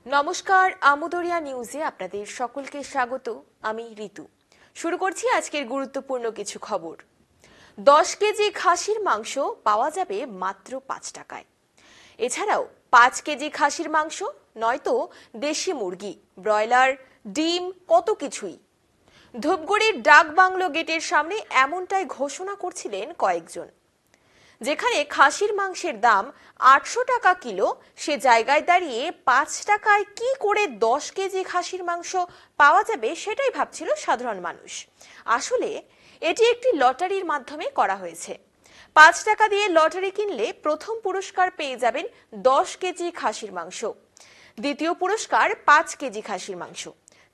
নমস্কার, আমুদরিয়া নিউজে আপনাদের সকলকে স্বাগত। আমি ঋতু। শুরু করছি আজকের গুরুত্বপূর্ণ কিছু খবর। 10 কেজি খাসির মাংস পাওয়া যাবে মাত্র 5 টাকায়। এছাড়াও 5 কেজি খাসির মাংস, নয়তো দেশি মুরগি, ব্রয়লার, ডিম, কত কিছুই। ধূপগুড়ির ডাক বাংলো গেটের সামনে এমনটাই ঘোষণা করছিলেন কয়েকজন। যেখানে খাসির মাংসের দাম 800 টাকা কিলো, সে জায়গায় দাঁড়িয়ে 5 টাকায় কি করে 10 কেজি খাসির মাংস পাওয়া যাবে সেটাই ভাবছিল সাধারণ মানুষ। আসলে এটি একটি লটারির মাধ্যমে করা হয়েছে। 5 টাকা দিয়ে লটারি কিনলে প্রথম পুরস্কার পেয়ে যাবেন 10 কেজি খাসির মাংস, দ্বিতীয় পুরস্কার 5 কেজি খাসির মাংস,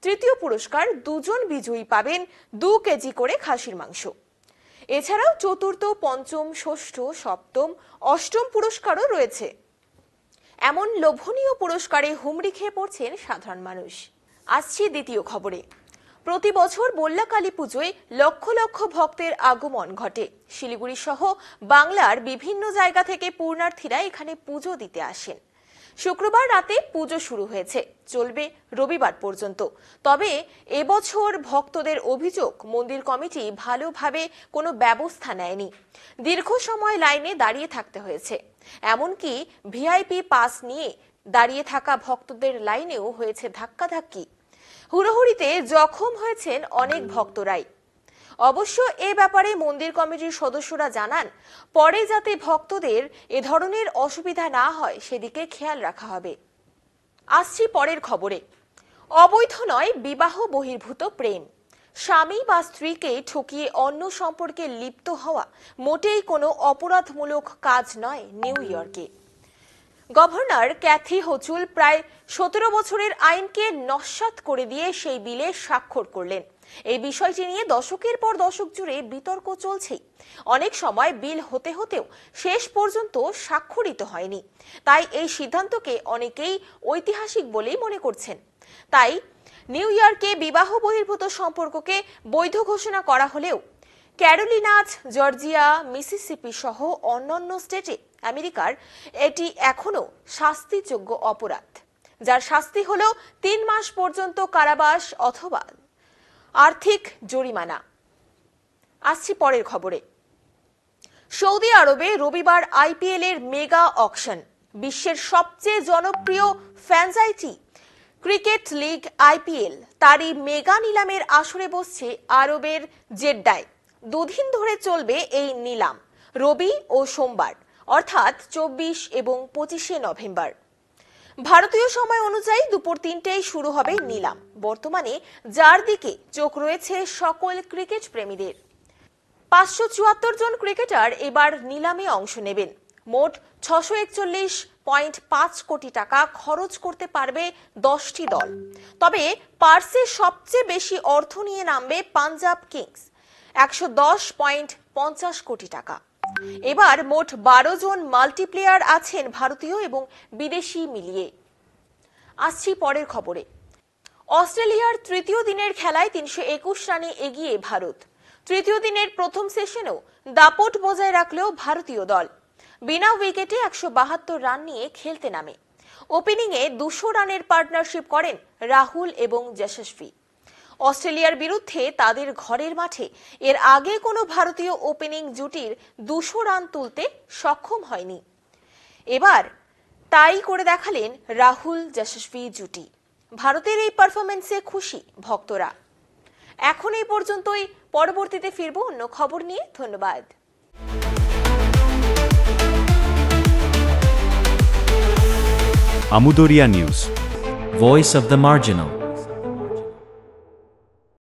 তৃতীয় পুরস্কার 2 জন বিজয়ী পাবেন 2 কেজি করে খাসির মাংস। এছাড়াও চতুর্থ, পঞ্চম, ষষ্ঠ, সপ্তম, অষ্টম পুরস্কারও রয়েছে। এমন লোভনীয় পুরস্কারে হুমড়ি খেয়ে পড়ছেন সাধারণ মানুষ। আসছি দ্বিতীয় খবরে। প্রতি বছর বল্লা কালী পুজোয় লক্ষ লক্ষ ভক্তের আগমন ঘটে। শিলিগুড়ি সহ বাংলার বিভিন্ন জায়গা থেকে পূর্ণার্থীরা এখানে পুজো দিতে আসেন। শুক্রবার রাতে পুজো শুরু হয়েছে, চলবে রবিবার পর্যন্ত। তবে এবছর ভক্তদের অভিযোগ, মন্দির কমিটি ভালোভাবে কোনো ব্যবস্থা নেয়নি। দীর্ঘ সময় লাইনে দাঁড়িয়ে থাকতে হয়েছে। এমনকি ভিআইপি পাস নিয়ে দাঁড়িয়ে থাকা ভক্তদের লাইনেও হয়েছে ধাক্কাধাক্কি। হুড়োহুড়িতে জখম হয়েছেন অনেক ভক্তরাই। অবশ্য এ ব্যাপারে মন্দির কমিটির সদস্যরা জানান, পরে যাতে ভক্তদের এ ধরনের অসুবিধা না হয় সেদিকে খেয়াল রাখা হবে। আসছি পরের খবরে। অবৈধ নয়, বিবাহ বহির্ভূত প্রেম। স্বামী বা স্ত্রীকে ঠকিয়ে অন্য সম্পর্কে লিপ্ত হওয়া মোটেই কোনো অপরাধমূলক কাজ নয় নিউ ইয়র্কে। গভর্নর ক্যাথি হোচুল প্রায় 17 বছরের আইনকে নস্যাৎ করে দিয়ে সেই বিলে স্বাক্ষর করলেন। এই বিষয়টি নিয়ে দশকের পর দশক জুড়ে বিতর্ক চলছেই। অনেক সময় বিল হতে হতেও শেষ পর্যন্ত স্বাক্ষরিত হয়নি। তাই এই সিদ্ধান্তকে অনেকেই ঐতিহাসিক বলেই মনে করছেন। তাই নিউ ইয়র্কে বিবাহ বহির্ভূত সম্পর্ককে বৈধ ঘোষণা করা হলেও ক্যারোলিনাজ, জর্জিয়া, মিসিসিপি সহ অন্যান্য স্টেটে আমেরিকার এটি এখনো শাস্তিযোগ্য অপরাধ, যার শাস্তি হলো 3 মাস পর্যন্ত কারাবাস অথবা আর্থিক জরিমানা। আসছি পরের খবরে। সৌদি আরবে রবিবার আইপিএল এর মেগা অকশন। বিশ্বের সবচেয়ে জনপ্রিয় ফ্র্যাঞ্চাইজি ক্রিকেট লিগ আইপিএল, তারই মেগা নিলামের আসরে বসছে আরবের জেড্ডায়। 2 দিন ধরে চলবে এই নিলাম, রবি ও সোমবার, অর্থাৎ 24 এবং 25শে নভেম্বর। ভারতীয় সময় অনুযায়ী দুপুর 3টায় শুরু হবে নিলাম। বর্তমানে যার দিকে চোখ রয়েছে সকল ক্রিকেট প্রেমীদের। 574 জন ক্রিকেটার এবার নিলামে অংশ নেবেন। মোট 641.5 কোটি টাকা খরচ করতে পারবে 10টি দল। তবে পার্সে সবচেয়ে বেশি অর্থ নিয়ে নামবে পাঞ্জাব কিংস, 110.50 কোটি টাকা। এবার মোট 12 জন মাল্টিপ্লেয়ার আছেন ভারতীয় এবং বিদেশি মিলিয়ে। আসছি পরের খবরে। অস্ট্রেলিয়ার তৃতীয় দিনের খেলায় 321 রানে এগিয়ে ভারত। তৃতীয় দিনের প্রথম সেশনেও দাপট বজায় রাখলেও ভারতীয় দল বিনা উইকেটে 172 রান নিয়ে খেলতে নামে। ওপেনিংয়ে 200 রানের পার্টনারশিপ করেন রাহুল এবং যশস্বী। অস্ট্রেলিয়ার বিরুদ্ধে তাদের ঘরের মাঠে এর আগে কোনো ভারতীয় ওপেনিং জুটির 200 রান তুলতে সক্ষম হয়নি। এবার তাই করে দেখালেন রাহুল যশস্বী জুটি। ভারতের এই পারফরম্যান্সে খুশি ভক্তরা। এখন এই পর্যন্তই, পরবর্তীতে ফিরবো অন্য খবর নিয়ে। ধন্যবাদ। আমুদরিয়া news, Voice of the Marginal.